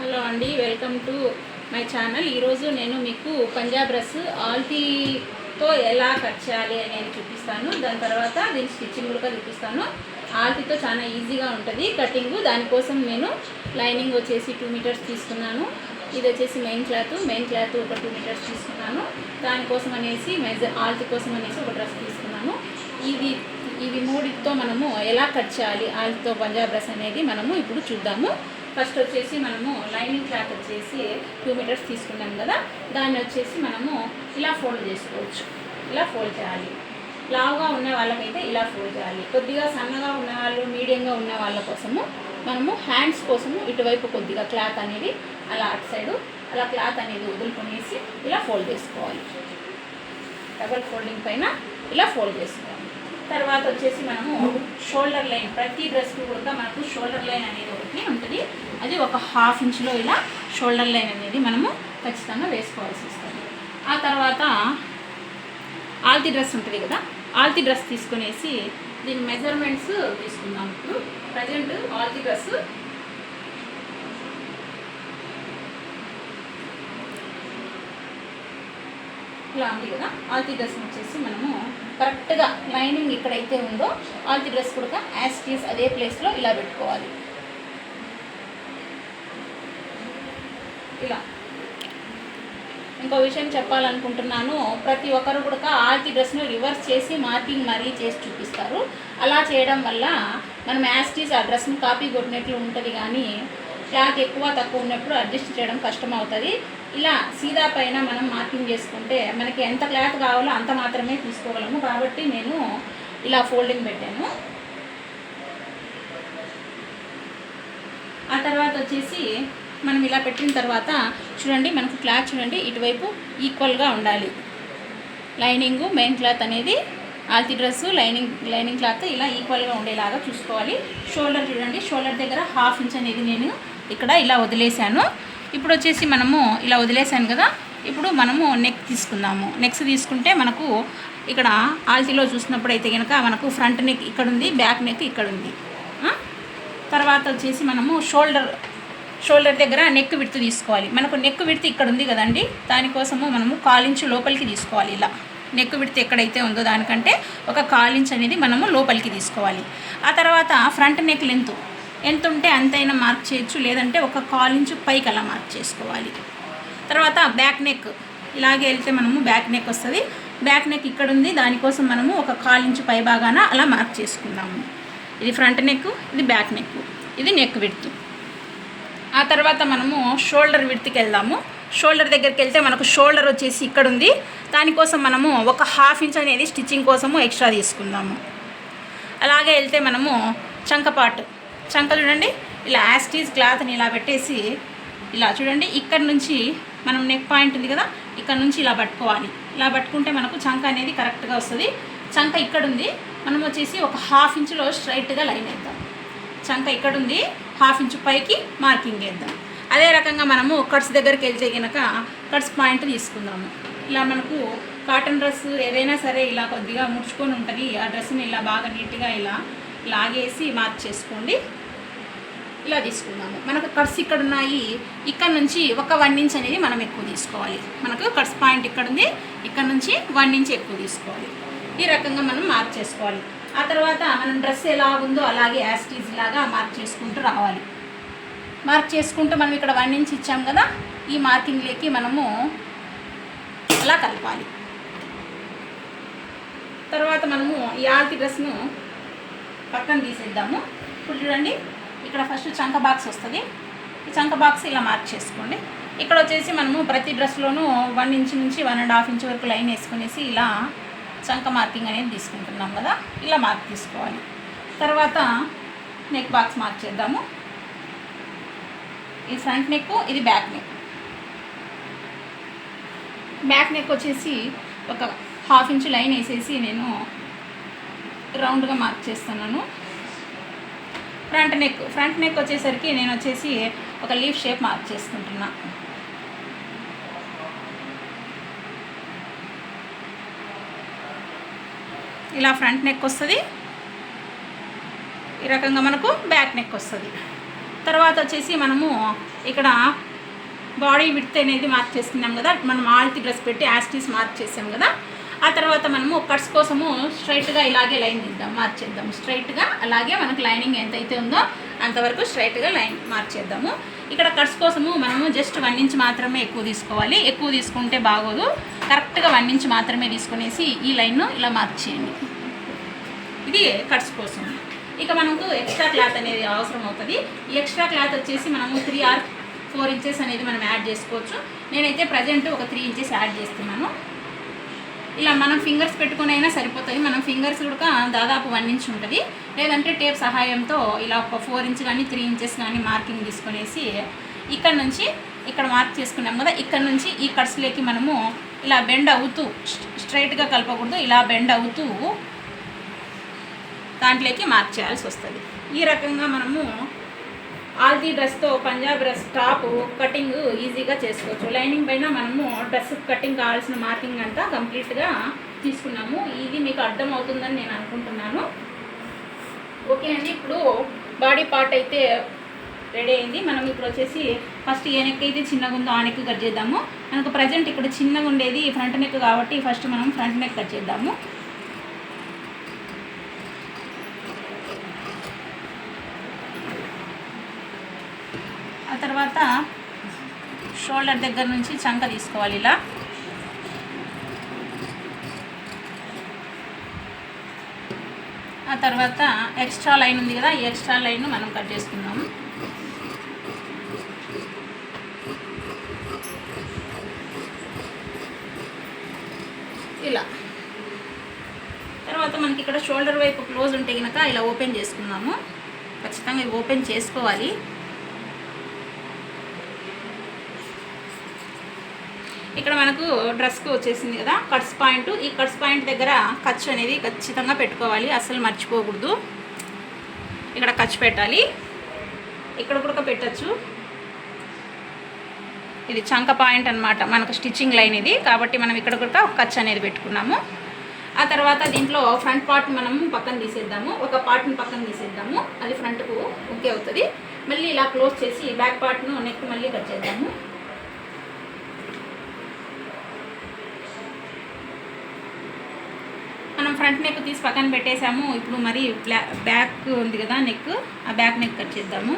Hello అండి, welcome to my channel. ఈరోజు నేను మీకు పంజాబ్ డ్రెస్ ఆల్తీతో ఎలా కట్ చేయాలి అనేది చూపిస్తాను. దాని తర్వాత దీని స్టిచ్చింగ్ కూడా చూపిస్తాను. ఆల్తీతో చాలా ఈజీగా ఉంటుంది కటింగ్. దానికోసం నేను లైనింగ్ వచ్చేసి 2 మీటర్స్ తీసుకున్నాను. ఇది వచ్చేసి మెయిన్ క్లాత్ ఒక 2 మీటర్స్ తీసుకున్నాను. దానికోసం అనేసి ఆల్తీ కోసం అనేసి ఒక డ్రెస్ తీసుకున్నాను. ఇవి మూడితో మనము ఎలా కట్ చేయాలి ఆల్తీతో పంజాబ్ డ్రెస్ అనేది మనము ఇప్పుడు చూద్దాము. ఫస్ట్ వచ్చేసి మనము లైనింగ్ క్లాత్ వచ్చేసి 2 మీటర్స్ తీసుకున్నాం కదా, దాన్ని వచ్చేసి మనము ఇలా ఫోల్డ్ చేసుకోవచ్చు. ఇలా ఫోల్డ్ చేయాలి. లావుగా ఉన్న వాళ్ళకైతే ఇలా ఫోల్డ్ చేయాలి. కొద్దిగా సన్నగా ఉన్న వాళ్ళు, మీడియంగా ఉన్న వాళ్ళ కోసము మనము హ్యాండ్స్ కోసము ఇటువైపు కొద్దిగా క్లాత్ అనేది అలా అటు సైడు అలా క్లాత్ అనేది వదులుకొనేసి ఇలా ఫోల్డ్ చేసుకోవాలి. డబల్ ఫోల్డింగ్ పైన ఇలా ఫోల్డ్ చేసుకోవాలి. తర్వాత వచ్చేసి మనము షోల్డర్ లైన్, ప్రతి డ్రెస్కి కూడా మనకు షోల్డర్ లైన్ అనేది ఒకటి ఉంటుంది. అది ఒక 1/2 ఇంచ్లో ఇలా షోల్డర్ లైన్ అనేది మనము ఖచ్చితంగా వేసుకోవాల్సి వస్తుంది. ఆ తర్వాత ఆల్తీ డ్రెస్ ఉంటుంది కదా, ఆల్తీ డ్రెస్ తీసుకునేసి దీని మెజర్మెంట్స్ తీసుకుందాం. ఇప్పుడు ప్రజెంట్ ఆల్తీ డ్రెస్ ఇలా ఉంది కదా. ఆల్తీ డ్రెస్ వచ్చేసి మనము కరెక్ట్గా లైనింగ్ ఎక్కడైతే ఉందో ఆల్తీ డ్రెస్ కూడా యాజ్ ఇట్ ఈజ్ అదే ప్లేస్లో ఇలా పెట్టుకోవాలి. ఇలా ఇంకో విషయం చెప్పాలనుకుంటున్నాను. ప్రతి ఒక్కరు కూడా ఆల్తీ డ్రెస్ను రివర్స్ చేసి మార్కింగ్ మరీ చేసి చూపిస్తారు. అలా చేయడం వల్ల మనం యాజ్ ఇట్ ఈజ్ ఆ డ్రెస్ను కాపీ కొట్టినట్లు ఉంటుంది, కానీ క్లాత్ ఎక్కువ తక్కువ ఉన్నప్పుడు అడ్జస్ట్ చేయడం కష్టం అవుతుంది. ఇలా సీదా పైన మనం మార్కింగ్ చేసుకుంటే మనకి ఎంత క్లాత్ కావాలో అంత మాత్రమే తీసుకోగలము. కాబట్టి నేను ఇలా ఫోల్డింగ్ పెట్టాను. ఆ తర్వాత వచ్చేసి మనం ఇలా పెట్టిన తర్వాత చూడండి, మనకు క్లాత్ చూడండి ఇటువైపు ఈక్వల్గా ఉండాలి. లైనింగు మెయిన్ క్లాత్ అనేది ఆల్తీ డ్రెస్సు లైనింగ్ క్లాత్ ఇలా ఈక్వల్గా ఉండేలాగా చూసుకోవాలి. షోల్డర్ చూడండి, షోల్డర్ దగ్గర 1/2 ఇంచ్ అనేది నేను ఇక్కడ ఇలా వదిలేశాను. ఇప్పుడు వచ్చేసి మనము ఇలా వదిలేసాను కదా, ఇప్పుడు మనము నెక్ తీసుకుందాము. నెక్స్ తీసుకుంటే మనకు ఇక్కడ ఆల్తీలో చూసినప్పుడు అయితే కనుక మనకు ఫ్రంట్ నెక్ ఇక్కడ ఉంది, బ్యాక్ నెక్ ఇక్కడ ఉంది. తర్వాత వచ్చేసి మనము షోల్డర్ దగ్గర నెక్ విడ్త్ తీసుకోవాలి. మనకు నెక్ విడ్త్ ఇక్కడ ఉంది కదండి, దానికోసము మనము 1/4 ఇంచ్ లోపలికి తీసుకోవాలి. ఇలా నెక్ విడ్త్ ఎక్కడైతే ఉందో దానికంటే ఒక 1/4 ఇంచ్ అనేది మనము లోపలికి తీసుకోవాలి. ఆ తర్వాత ఫ్రంట్ నెక్ లెంత్ ఎంత ఉంటే అంతైనా మార్క్ చేయొచ్చు, లేదంటే ఒక 1/4 ఇంచ్ పైకి అలా మార్క్ చేసుకోవాలి. తర్వాత బ్యాక్ నెక్ ఇలాగే వెళ్తే మనము బ్యాక్ నెక్ వస్తుంది. బ్యాక్ నెక్ ఇక్కడ ఉంది, దానికోసం మనము ఒక 1/4 ఇంచ్ పై భాగాన అలా మార్క్ చేసుకుందాము. ఇది ఫ్రంట్ నెక్, ఇది బ్యాక్ నెక్, ఇది నెక్ విడ్త్. ఆ తర్వాత మనము షోల్డర్ విడ్త్కి వెళ్దాము. షోల్డర్ దగ్గరికి వెళ్తే మనకు షోల్డర్ వచ్చేసి ఇక్కడ ఉంది, దానికోసం మనము ఒక 1/2 ఇంచ్ అనేది స్టిచ్చింగ్ కోసము ఎక్స్ట్రా తీసుకుందాము. అలాగే వెళ్తే మనము చంక చూడండి, ఇలా యాస్టీజ్ క్లాత్ని ఇలా పెట్టేసి ఇలా చూడండి, ఇక్కడ నుంచి మనం నెక్ పాయింట్ ఉంది కదా, ఇక్కడ నుంచి ఇలా పట్టుకోవాలి. ఇలా పట్టుకుంటే మనకు చంక అనేది కరెక్ట్గా వస్తుంది. చంక ఇక్కడ ఉంది, మనం వచ్చేసి ఒక 1/2 ఇంచ్లో స్ట్రైట్గా లైన్ వేద్దాం. చంక ఇక్కడ ఉంది, 1/2 ఇంచ్ పైకి మార్కింగ్ వేద్దాం. అదే రకంగా మనము కట్స్ దగ్గరికి వెళ్తే కనుక కట్స్ పాయింట్ తీసుకుందాము. ఇలా మనకు కాటన్ డ్రెస్ ఏదైనా సరే ఇలా కొద్దిగా ముడుచుకొని ఉంటుంది. ఆ డ్రెస్ని ఇలా బాగా నీట్గా ఇలా లాగేసి మార్క్ చేసుకోండి. ఇలా తీసుకుందాము. మనకు కట్స్ ఇక్కడ ఉన్నాయి, ఇక్కడ నుంచి ఒక 1 ఇంచ్ అనేది మనం ఎక్కువ తీసుకోవాలి. మనకు కట్స్ పాయింట్ ఇక్కడ ఉంది, ఇక్కడ నుంచి 1 ఇంచ్ ఎక్కువ తీసుకోవాలి. ఈ రకంగా మనం మార్క్ చేసుకోవాలి. ఆ తర్వాత మనం డ్రెస్ ఎలా ఉందో అలాగే యాస్టీజ్ లాగా మార్క్ చేసుకుంటూ రావాలి. మార్క్ చేసుకుంటూ మనం ఇక్కడ 1 ఇంచ్ ఇచ్చాం కదా, ఈ మార్కింగ్లోకి మనము అలా కలపాలి. తర్వాత మనము ఈ ఆల్తీ డ్రెస్ను పక్కన తీసేద్దాము. ఇప్పుడు చూడండి, ఇక్కడ ఫస్ట్ చంక బాక్స్ వస్తుంది. ఈ చంక బాక్స్ ఇలా మార్క్ చేసుకోండి. ఇక్కడ వచ్చేసి మనము ప్రతి డ్రెస్లోనూ 1 ఇంచ్ నుంచి 1.5 ఇంచ్ వరకు లైన్ వేసుకునేసి ఇలా చంక మార్కింగ్ అనేది తీసుకుంటున్నాం కదా, ఇలా మార్క్ తీసుకోవాలి. తర్వాత నెక్ బాక్స్ మార్క్ చేద్దాము. ఇది ఫ్రంట్ నెక్, ఇది బ్యాక్ నెక్. బ్యాక్ నెక్ వచ్చేసి ఒక 1/2 ఇంచ్ లైన్ వేసేసి నేను రౌండ్గా మార్క్ చేస్తున్నాను. ఫ్రంట్ నెక్ వచ్చేసరికి నేను వచ్చేసి ఒక లీఫ్ షేప్ మార్క్ చేసుకుంటున్నా. ఇలా ఫ్రంట్ నెక్ వస్తుంది. ఈ రకంగా మనకు బ్యాక్ నెక్ వస్తుంది. తర్వాత వచ్చేసి మనము ఇక్కడ బాడీ విడ్త్ అనేది మార్క్ చేసుకున్నాం కదా, మనం ఆల్తి డ్రెస్ పెట్టి యాస్టీస్ మార్క్ చేసాం కదా. ఆ తర్వాత మనము కట్స్ కోసము స్ట్రైట్గా ఇలాగే లైన్ తీద్దాం, మార్క్ చేద్దాం. స్ట్రైట్గా అలాగే మనకు లైనింగ్ ఎంతైతే ఉందో అంతవరకు స్ట్రైట్గా లైన్ మార్క్ చేద్దాము. ఇక్కడ కట్స్ కోసము మనము జస్ట్ 1 ఇంచ్ మాత్రమే ఎక్కువ తీసుకోవాలి. ఎక్కువ తీసుకుంటే బాగోదు. కరెక్ట్గా 1 ఇంచ్ మాత్రమే తీసుకునేసి ఈ లైన్ను ఇలా మార్క్ చేయండి. ఇది కట్స్ కోసం. ఇక మనకు ఎక్స్ట్రా క్లాత్ అనేది అవసరం అవుతుంది. ఈ ఎక్స్ట్రా క్లాత్ వచ్చేసి మనము 3 or 4 ఇంచెస్ అనేది మనం యాడ్ చేసుకోవచ్చు. నేనైతే ప్రజెంట్ ఒక 3 ఇంచెస్ యాడ్ చేస్తున్నాను. ఇలా మనం ఫింగర్స్ పెట్టుకుని అయినా సరిపోతుంది. మనం ఫింగర్స్ కూడా దాదాపు 1 ఇంచ్ ఉంటుంది. లేదంటే టేప్ సహాయంతో ఇలా ఒక 4 ఇంచ్ కానీ 3 ఇంచెస్ కానీ మార్కింగ్ తీసుకునేసి ఇక్కడ నుంచి ఇక్కడ మార్క్ చేసుకున్నాం కదా, ఇక్కడ నుంచి ఈ కట్స్లోకి మనము ఇలా బెండ్ అవుతూ, స్ట్రైట్గా కలపకూడదు, ఇలా బెండ్ అవుతూ దాంట్లోకి మార్క్ చేయాల్సి వస్తుంది. ఈ రకంగా మనము ఆల్తీ డ్రెస్తో పంజాబ్ డ్రెస్ టాప్ కటింగ్ ఈజీగా చేసుకోవచ్చు. లైనింగ్ పైన మనము డ్రెస్ కటింగ్ కావాల్సిన మార్కింగ్ అంతా కంప్లీట్గా తీసుకున్నాము. ఇది మీకు అర్థం అవుతుందని నేను అనుకుంటున్నాను. ఓకే అండి, ఇప్పుడు బాడీ పార్ట్ అయితే రెడీ అయింది. మనం ఇప్పుడు వచ్చేసి ఫస్ట్ ఏ నెక్ అయితే చిన్నగా ఉందో ఆ నెక్ కట్ చేద్దాము. మనకు ప్రజెంట్ ఇక్కడ చిన్నగా ఉండేది ఫ్రంట్ నెక్ కాబట్టి ఫస్ట్ మనం ఫ్రంట్ నెక్ కట్ చేద్దాము. ఆ తర్వాత షోల్డర్ దగ్గర నుంచి చంక తీసుకోవాలి ఇలా. ఆ తర్వాత ఎక్స్ట్రా లైన్ ఉంది కదా, ఈ ఎక్స్ట్రా లైన్ మనం కట్ చేసుకుందాము. ఇలా తర్వాత మనకి ఇక్కడ షోల్డర్ వైపు క్లోజ్ ఉంటే కనుక ఇలా ఓపెన్ చేసుకుందాము. ఖచ్చితంగా ఓపెన్ చేసుకోవాలి. ఇక్కడ మనకు డ్రెస్కు వచ్చేసింది కదా కట్స్ పాయింట్. ఈ కట్స్ పాయింట్ దగ్గర ఖర్చు అనేది ఖచ్చితంగా పెట్టుకోవాలి, అస్సలు మర్చిపోకూడదు. ఇక్కడ ఖర్చు పెట్టాలి, ఇక్కడ కూడా పెట్టచ్చు. ఇది చంక పాయింట్ అన్నమాట, మనకు స్టిచ్చింగ్ లైన్ ఇది కాబట్టి మనం ఇక్కడ కూడా ఖర్చు అనేది పెట్టుకున్నాము. ఆ తర్వాత దీంట్లో ఫ్రంట్ పార్ట్ మనం పక్కన తీసేద్దాము, ఒక పార్ట్ని పక్కన తీసేద్దాము, అది ఫ్రంట్కు ఓకే అవుతుంది. మళ్ళీ ఇలా క్లోజ్ చేసి బ్యాక్ పార్ట్ను నెక్ మళ్ళీ కట్ చేద్దాము. మనం ఫ్రంట్ నెక్ తీసి పక్కన పెట్టేసాము. ఇప్పుడు మరి బ్యాక్ ఉంది కదా నెక్, ఆ బ్యాక్ నెక్ కట్ చేద్దాము.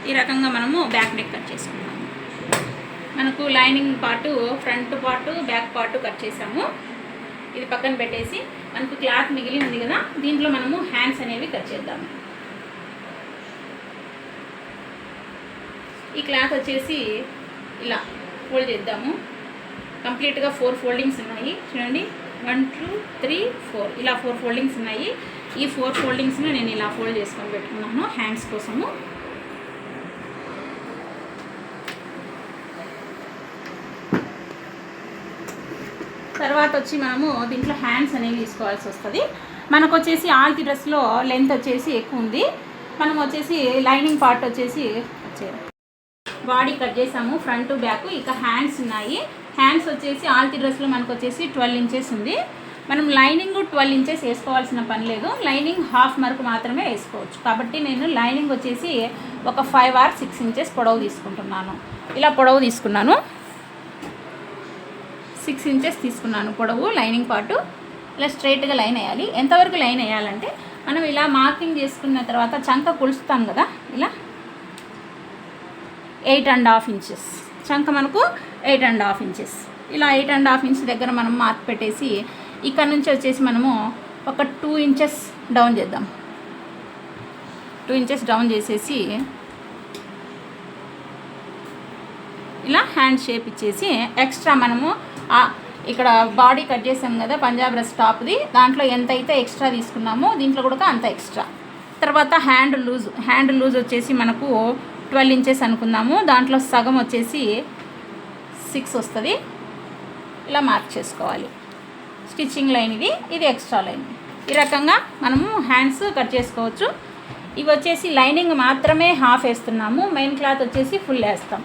ఈ రకంగా మనము బ్యాక్ నెక్ కట్ చేసుకున్నాము. మనకు lining part, front part, back part cut చేసాము. ఇది పక్కన పెట్టేసి మనకు క్లాత్ మిగిలి ఉంది కదా, దీంట్లో మనము హ్యాండ్స్ అనేవి కట్ చేద్దాము. ఈ క్లాత్ వచ్చేసి ఇలా ఫోల్డ్ చేద్దాము. కంప్లీట్గా 4 ఫోల్డింగ్స్ ఉన్నాయి చూడండి, 1 2 3 4 ఇలా 4 ఫోల్డింగ్స్ ఉన్నాయి. ఈ 4 ఫోల్డింగ్స్ని నేను ఇలా ఫోల్డ్ చేసుకొని పెట్టుకున్నాను హ్యాండ్స్ కోసము. తర్వాత వచ్చి మనము దీంట్లో హ్యాండ్స్ అనేవి తీసుకోవాల్సి వస్తుంది. మనకు వచ్చేసి ఆల్తి డ్రెస్లో లెంత్ వచ్చేసి ఎక్కువ ఉంది. మనం వచ్చేసి లైనింగ్ పార్ట్ వచ్చేసి బాడీ కట్ చేసాము, ఫ్రంట్ బ్యాక్. ఇక హ్యాండ్స్ ఉన్నాయి. హ్యాండ్స్ వచ్చేసి ఆల్తి డ్రెస్లో మనకు వచ్చేసి 12 ఇంచెస్ ఉంది. మనం లైనింగ్ 12 ఇంచెస్ వేసుకోవాల్సిన పని లేదు, లైనింగ్ హాఫ్ మార్క్ మాత్రమే వేసుకోవచ్చు. కాబట్టి నేను లైనింగ్ వచ్చేసి ఒక 5 or 6 ఇంచెస్ పొడవు తీసుకుంటున్నాను. ఇలా పొడవు తీసుకున్నాను, 6 ఇంచెస్ తీసుకున్నాను పొడవు లైనింగ్ పార్టు. ఇలా స్ట్రైట్గా లైన్ వేయాలి. ఎంతవరకు లైన్ వేయాలంటే మనం ఇలా మార్కింగ్ చేసుకున్న తర్వాత చంక కొలుస్తాం కదా, ఇలా 8.5 ఇంచెస్ చంక మనకు 8.5 ఇంచెస్. ఇలా 8.5 ఇంచ్ దగ్గర మనం మార్క్ పెట్టేసి ఇక్కడ నుంచి వచ్చేసి మనము ఒక 2 ఇంచెస్ డౌన్ చేద్దాం. 2 ఇంచెస్ డౌన్ చేసేసి ఇలా హ్యాండ్ షేప్ ఇచ్చేసి ఎక్స్ట్రా మనము ఇక్కడ బాడీ కట్ చేసాం కదా పంజాబ్ డ్రెస్ టాప్ది, దాంట్లో ఎంత అయితే ఎక్స్ట్రా తీసుకున్నామో దీంట్లో కూడా అంత ఎక్స్ట్రా. తర్వాత హ్యాండ్ లూజ్ వచ్చేసి మనకు 12 ఇంచెస్ అనుకుందాము. దాంట్లో సగం వచ్చేసి 6 వస్తుంది. ఇలా మార్క్ చేసుకోవాలి. స్టిచ్చింగ్ లైన్ ఇది ఎక్స్ట్రా లైన్. ఈ రకంగా మనము హ్యాండ్స్ కట్ చేసుకోవచ్చు. ఇవి వచ్చేసి లైనింగ్ మాత్రమే హాఫ్ వేస్తున్నాము, మెయిన్ క్లాత్ వచ్చేసి ఫుల్ వేస్తాం.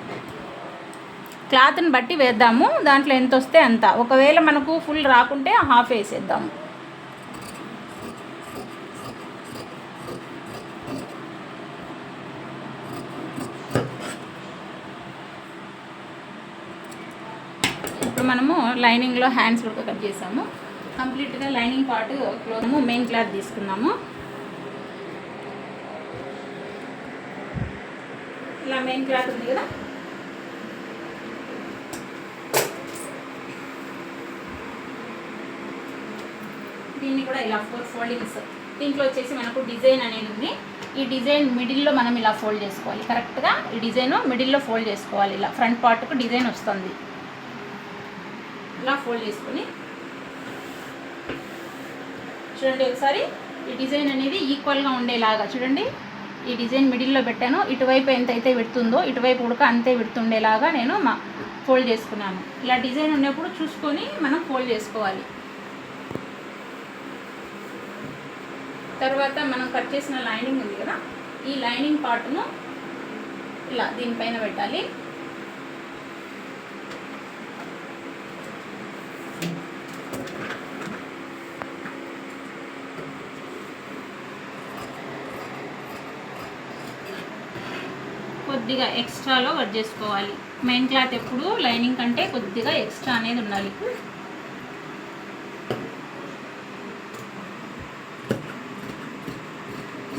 క్లాత్ని బట్టి వేద్దాము, దాంట్లో ఎంత వస్తే అంత. ఒకవేళ మనకు ఫుల్ రాకుంటే హాఫ్ వేసేద్దాము. ఇప్పుడు మనము లైనింగ్లో హ్యాండ్స్ కూడా కట్ చేసాము. కంప్లీట్గా lining part close main cloth తీసుకున్నాము. ఇలా మెయిన్ క్లాత్ ఉంది కదా, దీన్ని కూడా ఇలా 4 ఫోల్డింగ్స్. దీంట్లో వచ్చేసి మనకు డిజైన్ అనేది ఉంది. ఈ డిజైన్ మిడిల్లో మనం ఇలా ఫోల్డ్ చేసుకోవాలి. కరెక్ట్గా ఈ డిజైన్ మిడిల్లో ఫోల్డ్ చేసుకోవాలి. ఇలా ఫ్రంట్ పార్ట్కు డిజైన్ వస్తుంది. ఇలా ఫోల్డ్ చేసుకొని చూడండి ఒకసారి. ఈ డిజైన్ అనేది ఈక్వల్గా ఉండేలాగా చూడండి. ఈ డిజైన్ మిడిల్లో పెట్టాను. ఇటువైపు ఎంతైతే విడుతుందో ఇటువైపు ఉడక అంతే విడుతుండేలాగా నేను ఫోల్డ్ చేసుకున్నాను. ఇలా డిజైన్ ఉన్నప్పుడు చూసుకొని మనం ఫోల్డ్ చేసుకోవాలి. తర్వాత మనం కట్ చేసిన లైనింగ్ ఉంది కదా, ఈ లైనింగ్ పార్ట్ను ఇలా దీనిపైన పెట్టాలి. కొద్దిగా ఎక్స్ట్రాలో కట్ చేసుకోవాలి. మెయిన్ క్లాత్ ఎప్పుడు లైనింగ్ కంటే కొద్దిగా ఎక్స్ట్రా అనేది ఉండాలి.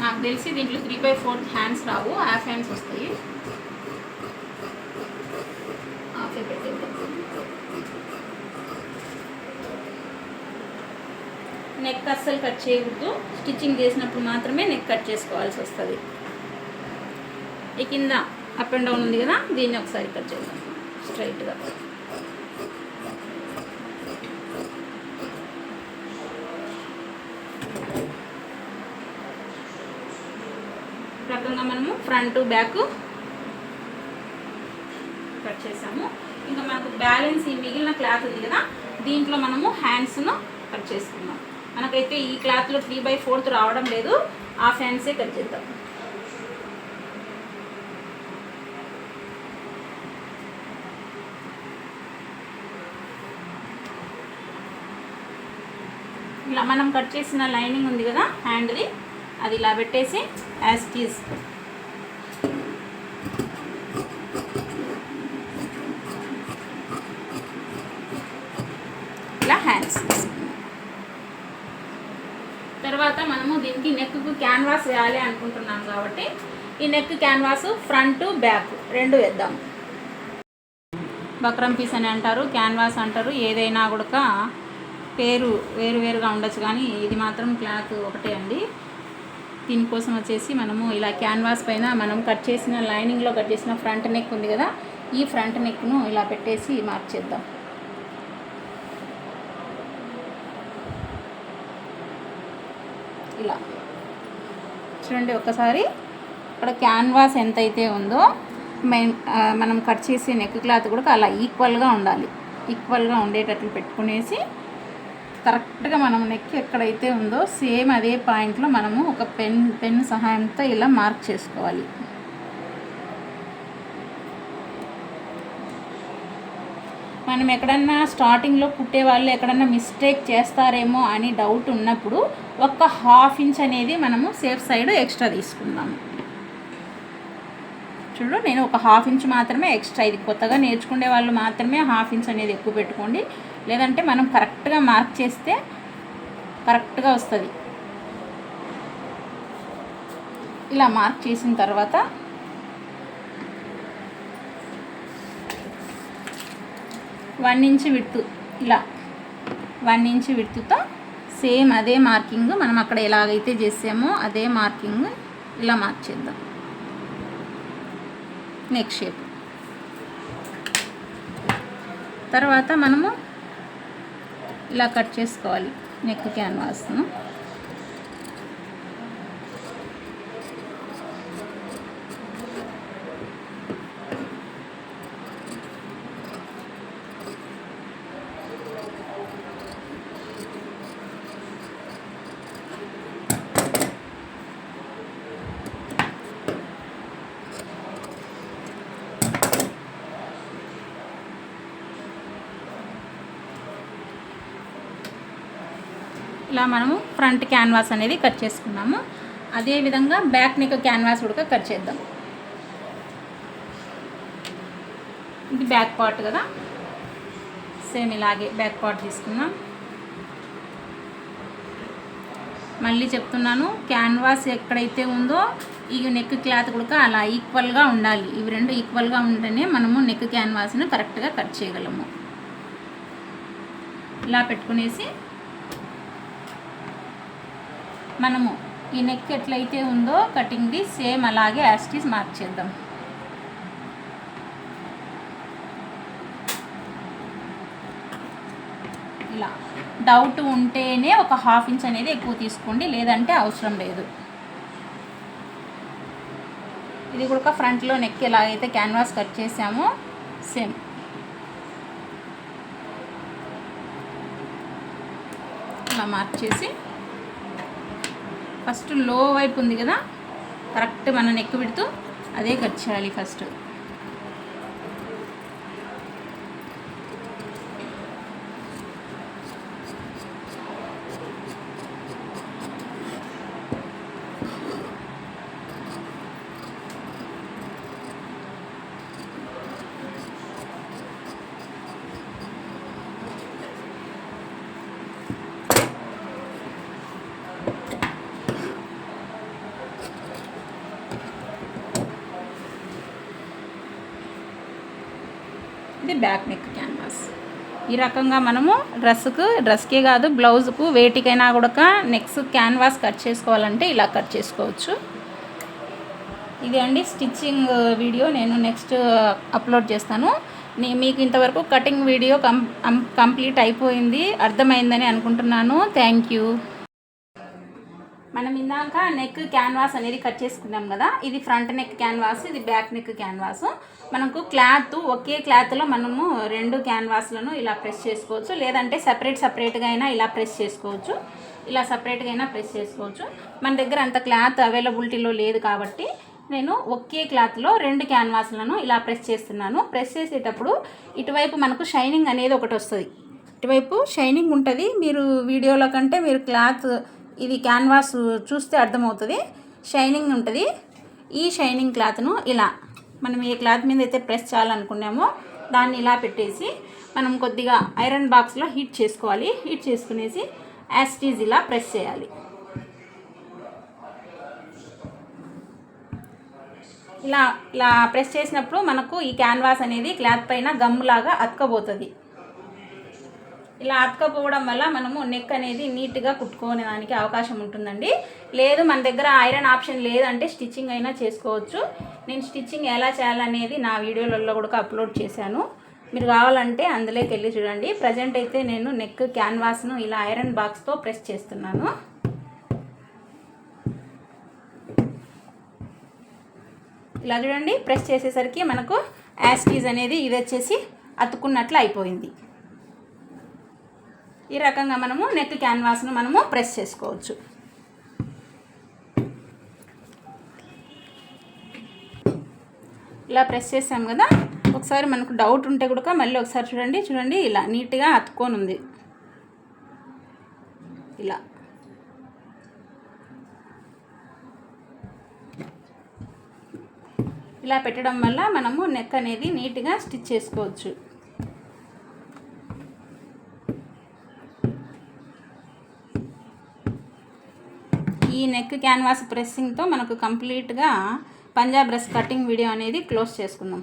నాకు తెలిసి దీంట్లో 3/4 హ్యాండ్స్ రావు, హాఫ్ హ్యాండ్స్ వస్తాయి. హాఫే పెట్టేద్దాం. నెక్ అస్సలు కట్ చేయకూడదు. స్టిచ్చింగ్ చేసినప్పుడు మాత్రమే నెక్ కట్ చేసుకోవాల్సి వస్తుంది. ఈ కింద అప్ అండ్ డౌన్ ఉంది కదా, దీన్ని ఒకసారి కట్ చేద్దాం స్ట్రైట్గా. రకంగా మనము ఫ్రంట్ బ్యాక్ కట్ చేసాము. ఇంకా మనకు బ్యాలెన్స్ ఈ మిగిలిన క్లాత్ ఉంది కదా, దీంట్లో మనము హ్యాండ్స్ను కట్ చేసుకున్నాం. మనకైతే ఈ క్లాత్లో 3/4 రావడం లేదు, హాఫ్ హ్యాండ్సే కట్ చేద్దాం. ఇలా మనం కట్ చేసిన లైనింగ్ ఉంది కదా హ్యాండ్ది, అది ఇలా పెట్టేసి యాజ్ ఇట్ ఈజ్ ఇలా హ్యాండ్స్. తర్వాత మనము దీనికి నెక్కు క్యాన్వాస్ వేయాలి అనుకుంటున్నాం కాబట్టి ఈ నెక్ క్యాన్వాస్ ఫ్రంట్ బ్యాక్ రెండు వేద్దాం. బక్రం పీస్ అని అంటారు, క్యాన్వాస్ అంటారు, ఏదైనా కూడా పేరు వేరువేరుగా ఉండొచ్చు, కానీ ఇది మాత్రం క్లాత్ ఒకటే అండి. దీనికోసం వచ్చేసి మనము ఇలా క్యాన్వాస్ పైన మనం కట్ చేసిన లైనింగ్లో కట్ చేసిన ఫ్రంట్ నెక్ ఉంది కదా, ఈ ఫ్రంట్ నెక్ను ఇలా పెట్టేసి మార్క్ చేద్దాం. ఇలా చూడండి ఒకసారి. ఇక్కడ క్యాన్వాస్ ఎంతైతే ఉందో మనం కట్ చేసే నెక్ క్లాత్ కూడా అలా ఈక్వల్గా ఉండాలి. ఈక్వల్గా ఉండేటట్లు పెట్టుకునేసి కరెక్ట్గా మనం నెక్ ఎక్కడైతే ఉందో సేమ్ అదే పాయింట్లో మనము ఒక పెన్ సహాయంతో ఇలా మార్క్ చేసుకోవాలి. మనం ఎక్కడన్నా స్టార్టింగ్లో కుట్టే వాళ్ళు ఎక్కడన్నా మిస్టేక్ చేస్తారేమో అని డౌట్ ఉన్నప్పుడు ఒక 1/2 ఇంచ్ అనేది మనము సేఫ్ సైడ్ ఎక్స్ట్రా తీసుకుందాము. చూడు, నేను ఒక 1/2 ఇంచ్ మాత్రమే ఎక్స్ట్రా, ఇది కొత్తగా నేర్చుకునే వాళ్ళు మాత్రమే 1/2 ఇంచ్ అనేది ఎక్కువ పెట్టుకోండి, లేదంటే మనం కరెక్ట్గా మార్క్ చేస్తే కరెక్ట్గా వస్తుంది. ఇలా మార్క్ చేసిన తర్వాత వన్ ఇంచ్ విడ్త్, ఇలా 1 ఇంచ్ విడ్త్తో సేమ్ అదే మార్కింగ్ మనం అక్కడ ఎలాగైతే చేసామో అదే మార్కింగ్ ఇలా మార్క్ చేద్దాం. నెక్ షేప్ తర్వాత మనము ఇలా కట్ చేసుకోవాలి నెక్ క్యాన్వాస్ను. ఇలా మనము ఫ్రంట్ క్యాన్వాస్ అనేది కట్ చేసుకున్నాము. అదేవిధంగా బ్యాక్ నెక్ క్యాన్వాస్ కూడా కట్ చేద్దాం. ఇది బ్యాక్ పార్ట్ కదా, సేమ్ ఇలాగే బ్యాక్ పార్ట్ తీసుకున్నాం. మళ్ళీ చెప్తున్నాను, క్యాన్వాస్ ఎక్కడైతే ఉందో ఈ నెక్ క్లాత్ కూడా అలా ఈక్వల్గా ఉండాలి. ఇవి రెండు ఈక్వల్గా ఉంటేనే మనము నెక్ క్యాన్వాస్ను కరెక్ట్గా కట్ చేయగలము. ఇలా పెట్టుకునేసి మనము ఈ నెక్ ఎట్లయితే ఉందో కటింగ్ది సేమ్ అలాగే యాస్టీస్ మార్క్ చేద్దాం. ఇలా డౌట్ ఉంటేనే ఒక 1/2 ఇంచ్ అనేది ఎక్కువ తీసుకోండి, లేదంటే అవసరం లేదు. ఇది కూడా ఫ్రంట్లో నెక్ ఎలాగైతే క్యాన్వాస్ కట్ చేసామో సేమ్ ఇలా మార్క్ చేసి ఫస్ట్ లో వైపు ఉంది కదా, కరెక్ట్ మన నెక్ విడుతూ అదే కట్ చేయాలి ఫస్ట్. ఇది బ్యాక్ నెక్ క్యాన్వాస్. ఈ రకంగా మనము డ్రెస్కే కాదు బ్లౌజ్కు వేటికైనా కూడా నెక్స్ట్ క్యాన్వాస్ కట్ చేసుకోవాలంటే ఇలా కట్ చేసుకోవచ్చు. ఇది అండి స్టిచ్చింగ్ వీడియో నేను నెక్స్ట్ అప్లోడ్ చేస్తాను. మీకు ఇంతవరకు కటింగ్ వీడియో కంప్లీట్ అయిపోయింది, అర్థమైందని అనుకుంటున్నాను. Thank you. మనం ఇందాక నెక్ క్యాన్వాస్ అనేది కట్ చేసుకున్నాం కదా, ఇది ఫ్రంట్ నెక్ క్యాన్వాస్, ఇది బ్యాక్ నెక్ క్యాన్వాస్. మనకు క్లాత్ ఒకే క్లాత్లో మనము 2 క్యాన్వాస్లను ఇలా ప్రెస్ చేసుకోవచ్చు, లేదంటే సపరేట్గా అయినా ఇలా ప్రెస్ చేసుకోవచ్చు. ఇలా సపరేట్గా అయినా ప్రెస్ చేసుకోవచ్చు. మన దగ్గర అంత క్లాత్ అవైలబిలిటీలో లేదు కాబట్టి నేను ఒకే క్లాత్లో 2 క్యాన్వాస్లను ఇలా ప్రెస్ చేస్తున్నాను. ప్రెస్ చేసేటప్పుడు ఇటువైపు మనకు షైనింగ్ అనేది ఒకటి వస్తుంది, ఇటువైపు షైనింగ్ ఉంటుంది. మీరు వీడియోలో కంటే మీరు క్లాత్ ఇది క్యాన్వాస్ చూస్తే అర్థమవుతుంది, షైనింగ్ ఉంటుంది. ఈ షైనింగ్ క్లాత్ను ఇలా మనం ఏ క్లాత్ మీద అయితే ప్రెస్ చేయాలనుకున్నామో దాన్ని ఇలా పెట్టేసి మనం కొద్దిగా ఐరన్ బాక్స్లో హీట్ చేసుకోవాలి. హీట్ చేసుకునేసి యాస్టీజ్ ఇలా ప్రెస్ చేయాలి. ఇలా ప్రెస్ చేసినప్పుడు మనకు ఈ క్యాన్వాస్ అనేది క్లాత్ పైన గమ్ములాగా అతకపోతుంది. ఇలా అతకపోవడం వల్ల మనము నెక్ అనేది నీట్గా కుట్టుకోవడానికి అవకాశం ఉంటుందండి. లేదు మన దగ్గర ఐరన్ ఆప్షన్ లేదంటే స్టిచ్చింగ్ అయినా చేసుకోవచ్చు. నేను స్టిచ్చింగ్ ఎలా చేయాలనేది నా వీడియోలలో కూడా అప్లోడ్ చేశాను, మీరు కావాలంటే అందులోకి వెళ్ళి చూడండి. ప్రజెంట్ అయితే నేను నెక్ క్యాన్వాస్ను ఇలా ఐరన్ బాక్స్తో ప్రెస్ చేస్తున్నాను. ఇలా చూడండి, ప్రెస్ చేసేసరికి మనకు యాస్టీజ్ అనేది ఇది వచ్చేసి అతుక్కున్నట్లు అయిపోయింది. ఈ రకంగా మనము నెక్ క్యాన్వాస్ను మనము ప్రెస్ చేసుకోవచ్చు. ఇలా ప్రెస్ చేసాం కదా, ఒకసారి మనకు డౌట్ ఉంటే కూడా మళ్ళీ ఒకసారి చూడండి ఇలా నీట్గా అతుక్కొని ఉంది. ఇలా పెట్టడం వల్ల మనము నెక్ అనేది నీట్గా స్టిచ్ చేసుకోవచ్చు. ఈ నెక్ క్యాన్వాస్ ప్రెస్సింగ్తో మనకు కంప్లీట్గా పంజాబ్ డ్రెస్ కటింగ్ వీడియో అనేది క్లోజ్ చేసుకుందాం.